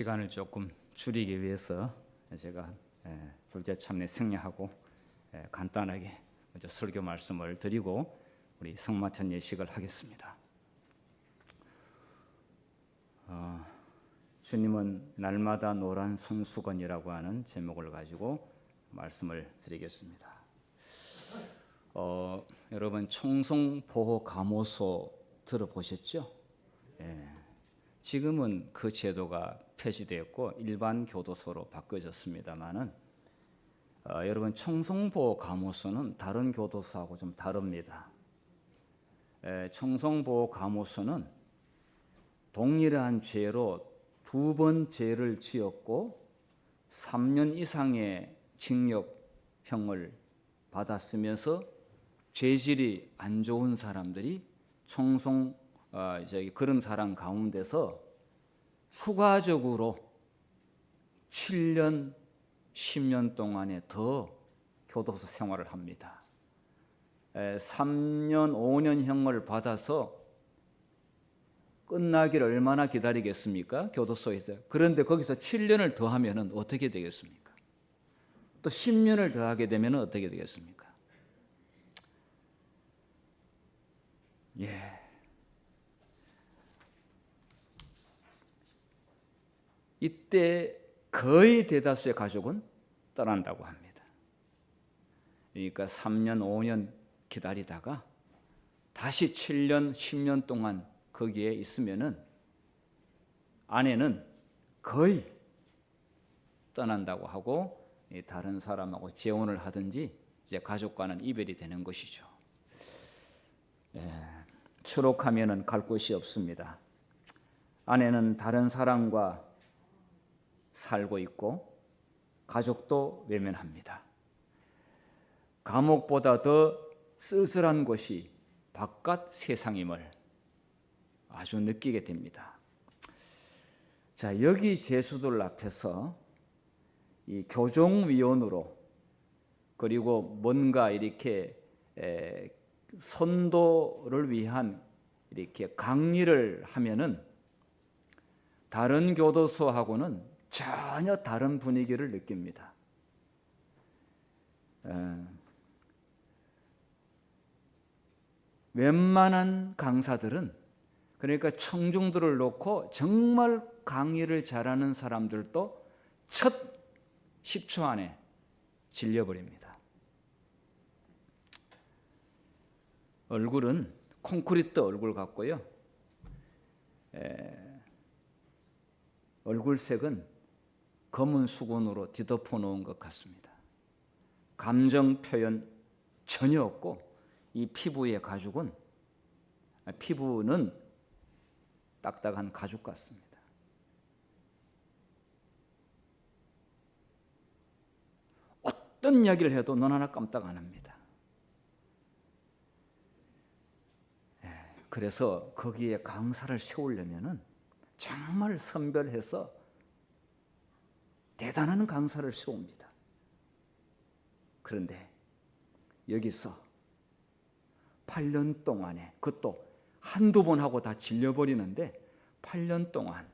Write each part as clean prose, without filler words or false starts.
시간을 조금 줄이기 위해서 제가 둘째 참례 승려하고 간단하게 먼저 설교 말씀을 드리고 우리 성마천 예식을 하겠습니다. 주님은 날마다 노란 손수건이라고 하는 제목을 가지고 말씀을 드리겠습니다. 여러분 청송보호감호소 들어보셨죠? 지금은 그 제도가 폐지되었고 일반 교도소로 바뀌어졌습니다만은 여러분 청송보호감호소는 다른 교도소하고 좀 다릅니다. 청송보호감호소는 동일한 죄로 2번 죄를 지었고 3년 이상의 징역형을 받았으면서 죄질이 안 좋은 사람들이 그런 사람 가운데서 추가적으로 7년, 10년 동안에 더 교도소 생활을 합니다. 3년, 5년형을 받아서 끝나기를 얼마나 기다리겠습니까? 교도소에서. 그런데 거기서 7년을 더하면 어떻게 되겠습니까? 또 10년을 더하게 되면 어떻게 되겠습니까? 이때 거의 대다수의 가족은 떠난다고 합니다. 그러니까 3년, 5년 기다리다가 다시 7년, 10년 동안 거기에 있으면은 아내는 거의 떠난다고 하고 다른 사람하고 재혼을 하든지 이제 가족과는 이별이 되는 것이죠. 추록하면은 갈 곳이 없습니다. 아내는 다른 사람과 살고 있고 가족도 외면합니다. 감옥보다 더 쓸쓸한 곳이 바깥 세상임을 아주 느끼게 됩니다. 자, 여기 죄수들 앞에서 이 교종위원으로 그리고 뭔가 이렇게 선도를 위한 이렇게 강의를 하면은 다른 교도소하고는 전혀 다른 분위기를 느낍니다. 웬만한 강사들은 그러니까 청중들을 놓고 정말 강의를 잘하는 사람들도 첫 10초 안에 질려버립니다. 얼굴은 콘크리트 얼굴 같고요. 얼굴색은 검은 수건으로 뒤덮어 놓은 것 같습니다. 감정 표현 전혀 없고 이 피부는 딱딱한 가죽 같습니다. 어떤 이야기를 해도 눈 하나 깜딱 안 합니다. 그래서 거기에 강사를 세우려면은 정말 선별해서 대단한 강사를 세웁니다. 그런데 여기서 8년 동안에 그것도 한두 번 하고 다 질려버리는데 8년 동안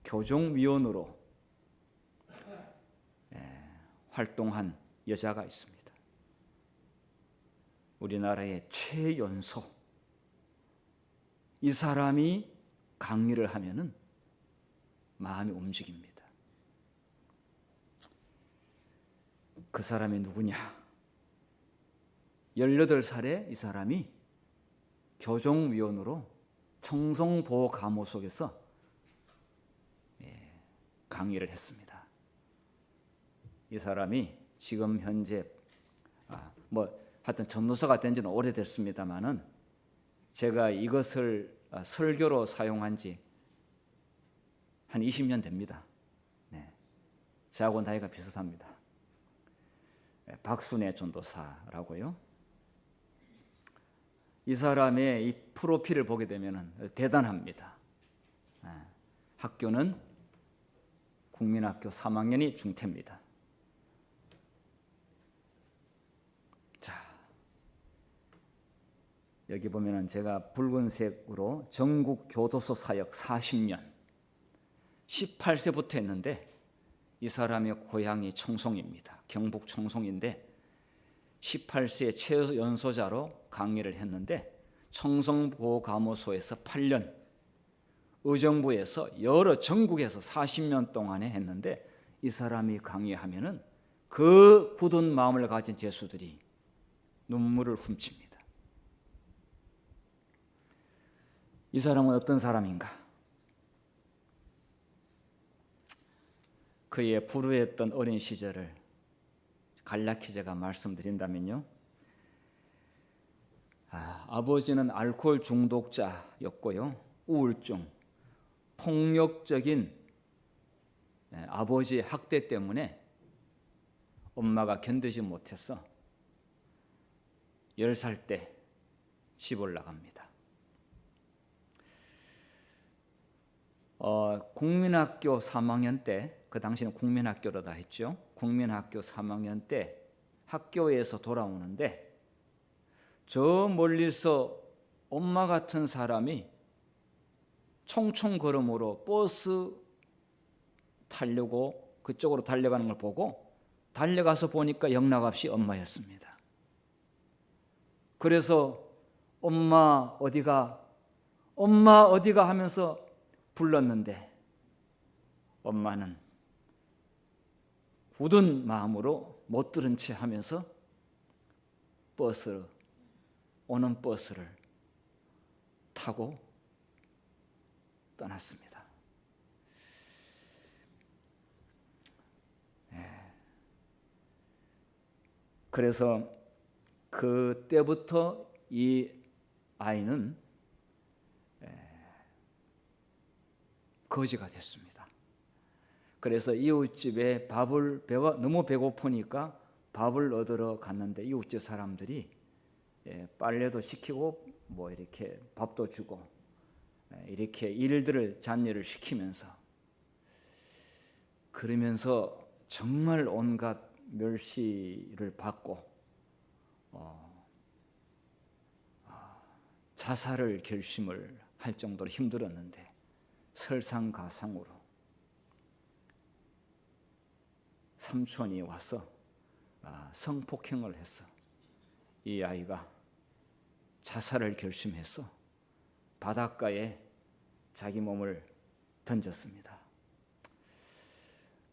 교종위원으로 활동한 여자가 있습니다. 우리나라의 최연소. 이 사람이 강의를 하면은 마음이 움직입니다. 그 사람이 누구냐? 18살에 이 사람이 교종위원으로 청송보호감호소에서 강의를 했습니다. 이 사람이 지금 현재 하여튼 전도사가 된 지는 오래됐습니다만은 제가 이것을 설교로 사용한 지 한 20년 됩니다. 저하고 나이가 비슷합니다. 박순애 전도사라고요. 이 사람의 이 프로필을 보게 되면 대단합니다. 학교는 국민학교 3학년이 중퇴입니다. 자, 여기 보면은 제가 붉은색으로 전국 교도소 사역 40년, 18세부터 했는데 이 사람의 고향이 청송입니다. 경북 청송인데 18세에 최연소자로 강의를 했는데 청송보감호소에서 8년, 의정부에서 여러 전국에서 40년 동안에 했는데 이 사람이 강의하면은 그 굳은 마음을 가진 제수들이 눈물을 훔칩니다. 이 사람은 어떤 사람인가? 그의 불우했던 어린 시절을 간략히 제가 말씀드린다면요. 아버지는 알코올 중독자였고요. 우울증, 폭력적인 아버지의 학대 때문에 엄마가 견디지 못해서 10살 때 집을 나갑니다. 국민학교 3학년 때, 그 당시는 국민학교로 다 했죠. 국민학교 3학년 때 학교에서 돌아오는데 저 멀리서 엄마 같은 사람이 총총 걸음으로 버스 타려고 그쪽으로 달려가는 걸 보고 달려가서 보니까 영락없이 엄마였습니다. 그래서 엄마 어디가 하면서 불렀는데 엄마는 굳은 마음으로 못 들은 채 하면서 오는 버스를 타고 떠났습니다. 그래서 그때부터 이 아이는 거지가 됐습니다. 그래서 이웃집에 배가 너무 배고프니까 밥을 얻으러 갔는데 이웃집 사람들이 빨래도 시키고 뭐 이렇게 밥도 주고 이렇게 잔일을 시키면서 그러면서 정말 온갖 멸시를 받고 자살을 결심을 할 정도로 힘들었는데 설상가상으로 삼촌이 와서 성폭행을 해서 이 아이가 자살을 결심해서 바닷가에 자기 몸을 던졌습니다.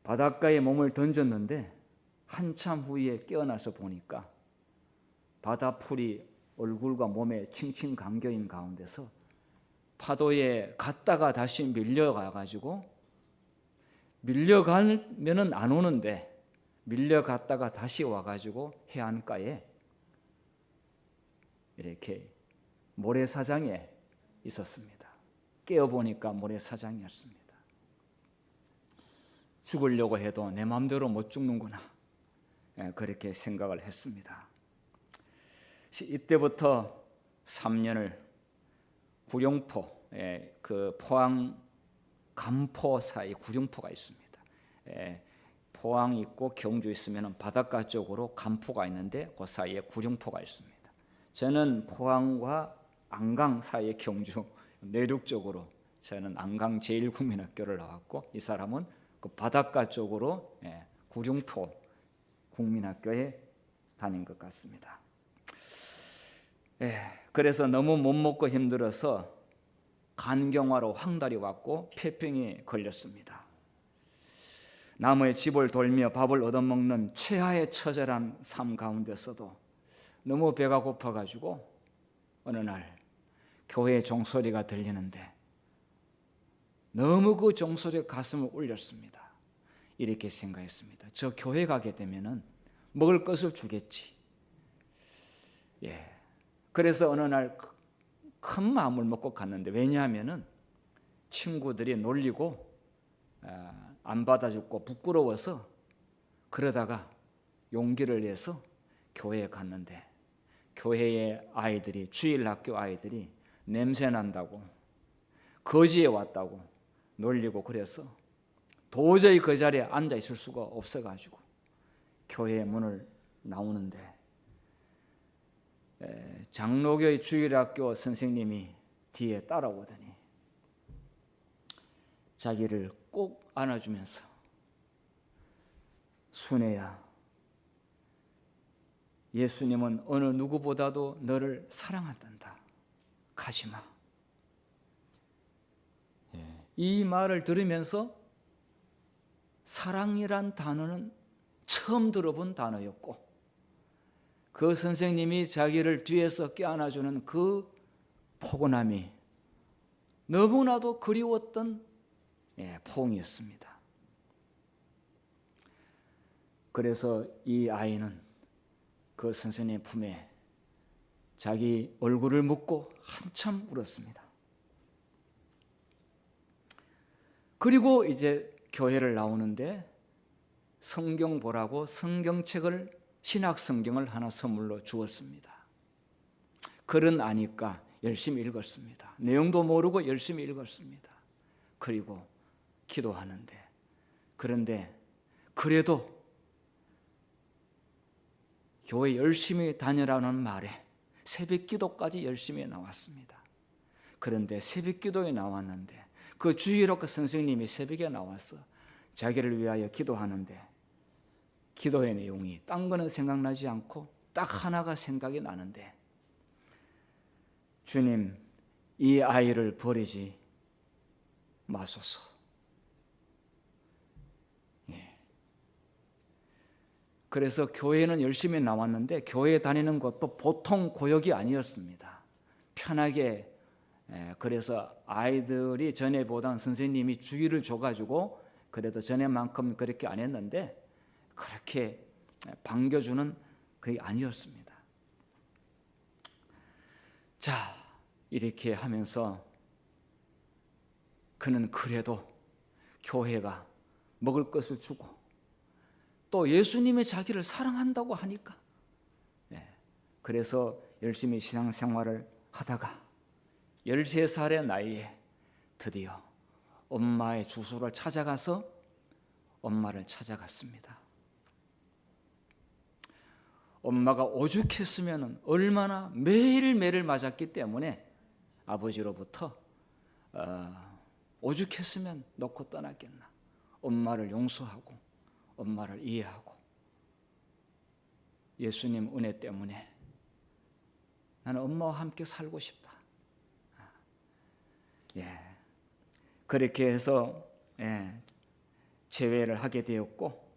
바닷가에 몸을 던졌는데 한참 후에 깨어나서 보니까 바다풀이 얼굴과 몸에 칭칭 감겨인 가운데서 파도에 갔다가 다시 밀려가가지고 밀려가면은 안 오는데 밀려갔다가 다시 와가지고 해안가에 이렇게 모래사장에 있었습니다. 깨어보니까 모래사장이었습니다. 죽으려고 해도 내 마음대로 못 죽는구나, 그렇게 생각을 했습니다. 이때부터 3년을 구룡포, 그 포항 간포 사이 구룡포가 있습니다. 포항 있고 경주 있으면 바닷가 쪽으로 간포가 있는데 그 사이에 구룡포가 있습니다. 저는 포항과 안강 사이에 경주 내륙 쪽으로 저는 안강 제1국민학교를 나왔고 이 사람은 그 바닷가 쪽으로 구룡포 국민학교에 다닌 것 같습니다. 그래서 너무 못 먹고 힘들어서 간경화로 황달이 왔고 폐병에 걸렸습니다. 남의 집을 돌며 밥을 얻어먹는 최하의 처절한 삶 가운데서도 너무 배가 고파가지고 어느 날 교회 종소리가 들리는데 너무 그 종소리가 가슴을 울렸습니다. 이렇게 생각했습니다. 저 교회 가게 되면은 먹을 것을 주겠지. 그래서 어느 날 큰 마음을 먹고 갔는데, 왜냐하면은 친구들이 놀리고 안 받아줬고 부끄러워서, 그러다가 용기를 내서 교회에 갔는데 교회의 아이들이, 주일학교 아이들이 냄새 난다고 거지에 왔다고 놀리고, 그래서 도저히 그 자리에 앉아 있을 수가 없어가지고 교회 문을 나오는데 장로교의 주일학교 선생님이 뒤에 따라오더니 자기를 꼭 안아주면서 순애야, 예수님은 어느 누구보다도 너를 사랑한단다. 가지마. 이 말을 들으면서 사랑이란 단어는 처음 들어본 단어였고 그 선생님이 자기를 뒤에서 껴안아주는 그 포근함이 너무나도 그리웠던 포옹이었습니다. 그래서 이 아이는 그 선생님 품에 자기 얼굴을 묻고 한참 울었습니다. 그리고 이제 교회를 나오는데 성경 보라고 성경책을, 신학 성경을 하나 선물로 주었습니다. 글은 아니까 열심히 읽었습니다. 내용도 모르고 열심히 읽었습니다. 그리고 기도하는데, 그런데 그래도 교회 열심히 다니라는 말에 새벽 기도까지 열심히 나왔습니다. 그런데 새벽 기도에 나왔는데 그 주일학교 선생님이 새벽에 나와서 자기를 위하여 기도하는데 기도의 내용이 딴 거는 생각나지 않고 딱 하나가 생각이 나는데, 주님, 이 아이를 버리지 마소서. 그래서 교회는 열심히 나왔는데 교회 다니는 것도 보통 고역이 아니었습니다. 편하게, 그래서 아이들이 전에보다는 선생님이 주의를 줘가지고 그래도 전에만큼 그렇게 안 했는데 그렇게 반겨주는 그게 아니었습니다. 자, 이렇게 하면서 그는 그래도 교회가 먹을 것을 주고 또 예수님이 자기를 사랑한다고 하니까 그래서 열심히 신앙생활을 하다가 13살의 나이에 드디어 엄마의 주소를 찾아가서 엄마를 찾아갔습니다. 엄마가 오죽했으면 얼마나 매일매일 맞았기 때문에 아버지로부터 오죽했으면 놓고 떠났겠나. 엄마를 용서하고 엄마를 이해하고 예수님 은혜 때문에 나는 엄마와 함께 살고 싶다. 그렇게 해서 재회를 하게 되었고,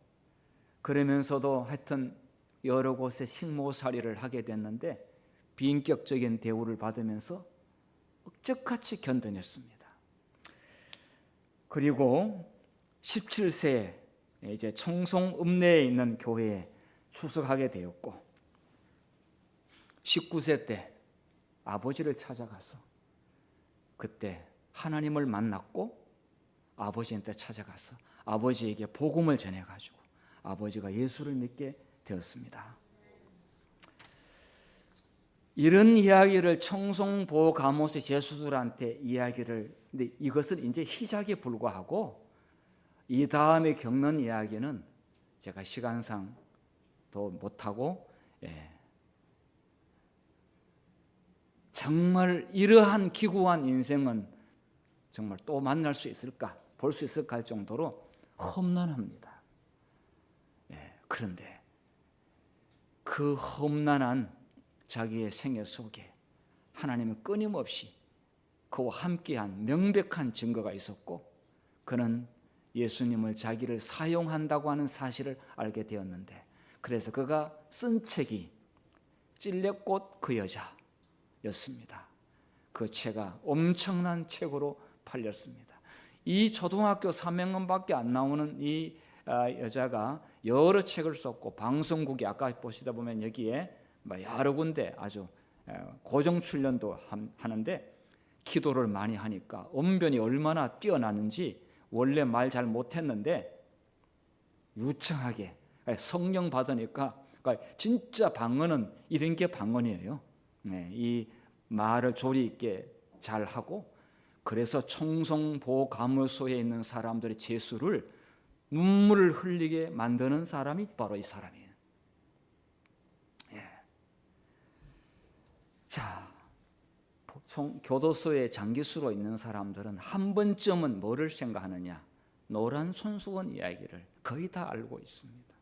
그러면서도 하여튼 여러 곳에 식모살이를 하게 됐는데 비인격적인 대우를 받으면서 억적같이 견뎌냈습니다. 그리고 17세에 이제 청송 읍내에 있는 교회에 추석하게 되었고 19세 때 아버지를 찾아가서 그때 하나님을 만났고 아버지한테 찾아가서 아버지에게 복음을 전해가지고 아버지가 예수를 믿게 되었습니다. 이런 이야기를 청송보감호세 제수들한테 이야기를, 근데 이것은 이제 시작에 불과하고 이 다음에 겪는 이야기는 제가 시간상 더 못하고 정말 이러한 기구한 인생은 정말 또 만날 수 있을까, 볼 수 있을까 할 정도로 험난합니다. 그런데 그 험난한 자기의 생애 속에 하나님은 끊임없이 그와 함께한 명백한 증거가 있었고 그는 예수님을 자기를 사용한다고 하는 사실을 알게 되었는데, 그래서 그가 쓴 책이 찔레꽃 그 여자였습니다. 그 책가 엄청난 책으로 팔렸습니다. 이 초등학교 3학년밖에 안 나오는 이 여자가 여러 책을 썼고 방송국이 아까 보시다 보면 여기에 여러 군데 아주 고정 출연도 하는데 기도를 많이 하니까 언변이 얼마나 뛰어나는지 원래 말 잘 못했는데 유창하게 성령 받으니까 진짜 방언은 이런 게 방언이에요. 이 말을 조리 있게 잘 하고, 그래서 청송보감호소에 있는 사람들의 재수를 눈물을 흘리게 만드는 사람이 바로 이 사람이에요. 자, 교도소에 장기수로 있는 사람들은 한 번쯤은 뭐를 생각하느냐? 노란 손수건 이야기를 거의 다 알고 있습니다.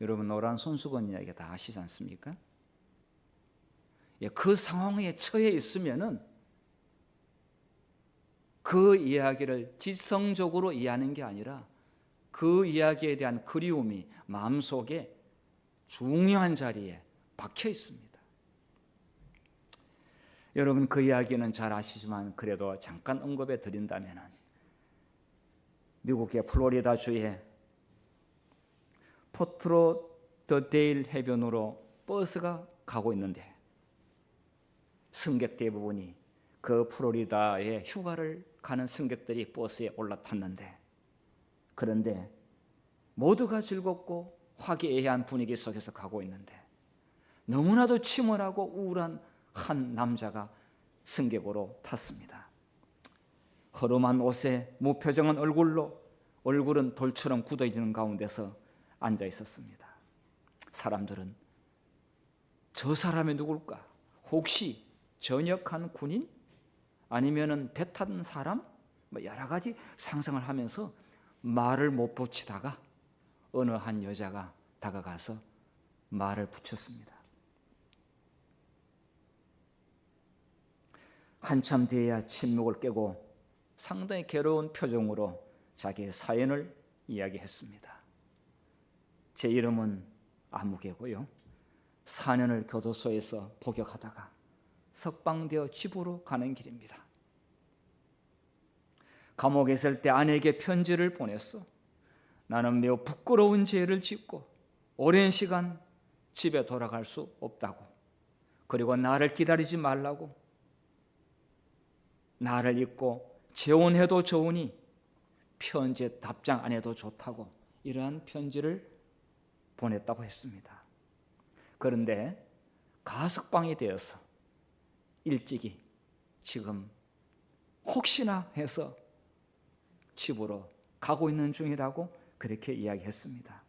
여러분, 노란 손수건 이야기 다 아시지 않습니까? 그 상황에 처해 있으면은 그 이야기를 지성적으로 이해하는 게 아니라 그 이야기에 대한 그리움이 마음속에 중요한 자리에 박혀 있습니다. 여러분, 그 이야기는 잘 아시지만 그래도 잠깐 언급해 드린다면, 미국의 플로리다 주에 포트로더데일 해변으로 버스가 가고 있는데 승객 대부분이 그 플로리다에 휴가를 가는 승객들이 버스에 올라탔는데, 그런데 모두가 즐겁고 화기애애한 분위기 속에서 가고 있는데 너무나도 침울하고 우울한 한 남자가 승객으로 탔습니다. 허름한 옷에 무표정한 얼굴은 돌처럼 굳어있는 가운데서 앉아 있었습니다. 사람들은 저 사람이 누굴까? 혹시 전역한 군인? 아니면은 배 탄 사람? 여러 가지 상상을 하면서 말을 못 붙이다가 어느 한 여자가 다가가서 말을 붙였습니다. 한참 뒤에야 침묵을 깨고 상당히 괴로운 표정으로 자기의 사연을 이야기했습니다. 제 이름은 아무개고요. 4년을 교도소에서 복역하다가 석방되어 집으로 가는 길입니다. 감옥에 있을 때 아내에게 편지를 보냈어. 나는 매우 부끄러운 죄를 짓고 오랜 시간 집에 돌아갈 수 없다고, 그리고 나를 기다리지 말라고, 나를 잊고 재혼해도 좋으니 편지에 답장 안 해도 좋다고, 이러한 편지를 보냈다고 했습니다. 그런데 가석방이 되어서 일찍이 지금 혹시나 해서 집으로 가고 있는 중이라고 그렇게 이야기했습니다.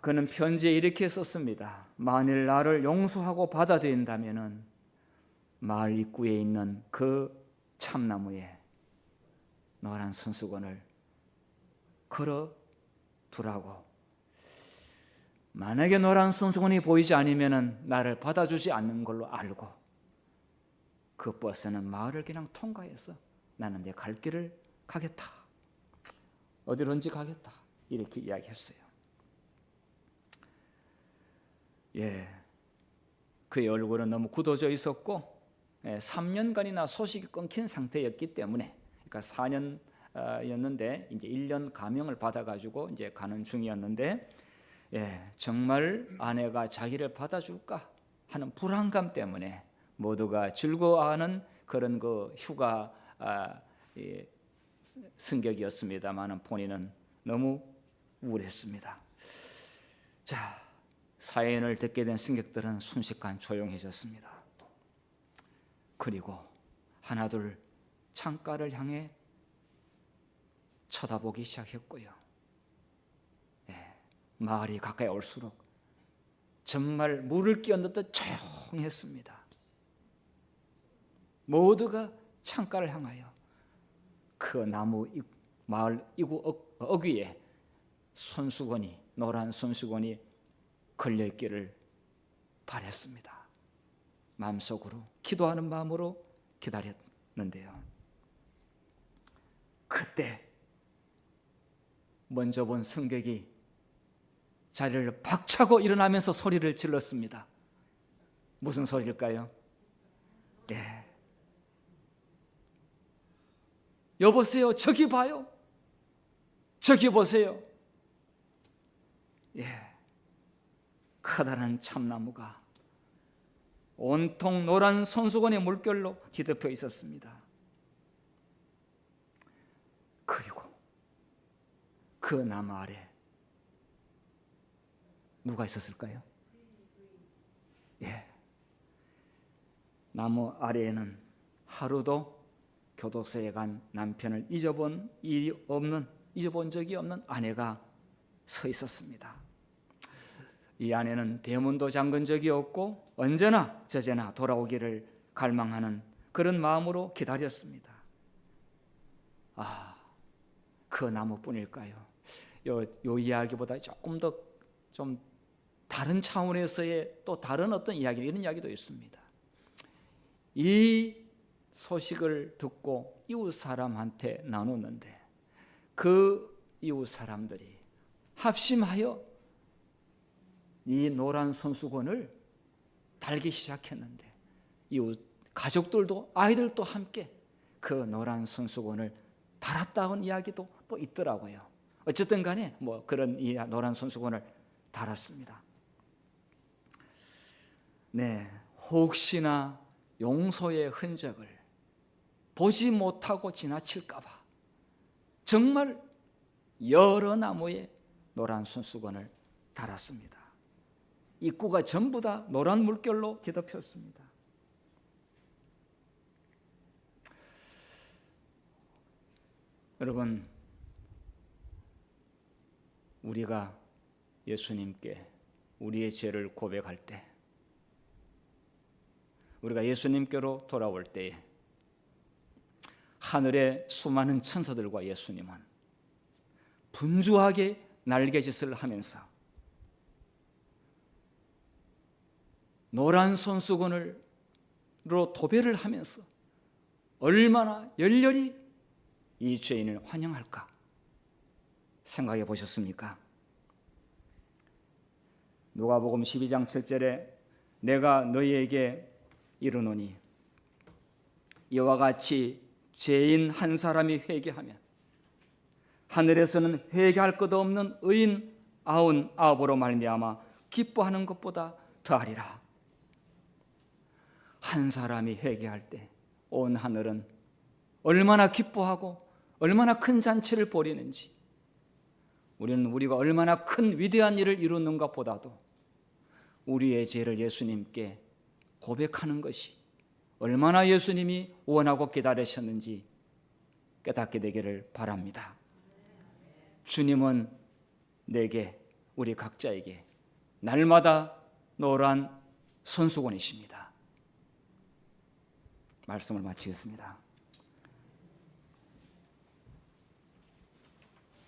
그는 편지에 이렇게 썼습니다. 만일 나를 용서하고 받아들인다면 마을 입구에 있는 그 참나무에 노란 손수건을 걸어 두라고. 만약에 노란 손수건이 보이지 않으면 나를 받아주지 않는 걸로 알고 그 버스는 마을을 그냥 통과해서 나는 내 갈 길을 가겠다. 어디론지 가겠다. 이렇게 이야기했어요. 그의 얼굴은 너무 굳어져 있었고 3년간이나 소식이 끊긴 상태였기 때문에, 그러니까 4년이었는데 이제 1년 감형을 받아가지고 이제 가는 중이었는데, 정말 아내가 자기를 받아줄까 하는 불안감 때문에 모두가 즐거워하는 그런 그 휴가 승객이었습니다만 본인은 너무 우울했습니다. 자, 사연을 듣게 된 승객들은 순식간 조용해졌습니다. 그리고 하나둘 창가를 향해 쳐다보기 시작했고요. 마을이 가까이 올수록 정말 물을 끼얹듯 조용했습니다. 모두가 창가를 향하여 그 나무 마을 어귀에 손수건이, 노란 손수건이 걸려있기를 바랬습니다. 마음속으로 기도하는 마음으로 기다렸는데요. 그때 먼저 본 승객이 자리를 박차고 일어나면서 소리를 질렀습니다. 무슨 소리일까요? 여보세요, 저기 봐요. 저기 보세요. 커다란 참나무가 온통 노란 손수건의 물결로 뒤덮여 있었습니다. 그리고 그 나무 아래 누가 있었을까요? 나무 아래에는 하루도 교도소에 간 남편을 잊어본 적이 없는 아내가 서 있었습니다. 이 아내는 대문도 잠근 적이 없고 언제나 저제나 돌아오기를 갈망하는 그런 마음으로 기다렸습니다. 그 나무뿐일까요? 요 이야기보다 조금 더 좀 다른 차원에서의 또 다른 어떤 이야기, 이런 이야기도 있습니다. 이 소식을 듣고 이웃 사람한테 나누는데 그 이웃 사람들이 합심하여 이 노란 손수건을 달기 시작했는데 이웃 가족들도 아이들도 함께 그 노란 손수건을 달았다는 이야기도 또 있더라고요. 어쨌든 간에 그런 이 노란 손수건을 달았습니다. 네, 혹시나 용서의 흔적을 보지 못하고 지나칠까 봐 정말 여러 나무에 노란 손수건을 달았습니다. 입구가 전부 다 노란 물결로 뒤덮였습니다. 여러분, 우리가 예수님께 우리의 죄를 고백할 때, 우리가 예수님께로 돌아올 때에 하늘의 수많은 천사들과 예수님은 분주하게 날개짓을 하면서 노란 손수건으로 도배를 하면서 얼마나 열렬히 이 죄인을 환영할까 생각해 보셨습니까? 누가복음 12장 7절에 내가 너희에게 이르노니 이와 같이 죄인 한 사람이 회개하면 하늘에서는 회개할 것 없는 의인 99으로 말미암아 기뻐하는 것보다 더하리라. 한 사람이 회개할 때 온 하늘은 얼마나 기뻐하고 얼마나 큰 잔치를 벌이는지, 우리는 우리가 얼마나 큰 위대한 일을 이루는가 보다도 우리의 죄를 예수님께 고백하는 것이 얼마나 예수님이 원하고 기다리셨는지 깨닫게 되기를 바랍니다. 주님은 내게, 우리 각자에게 날마다 노란 손수건이십니다. 말씀을 마치겠습니다.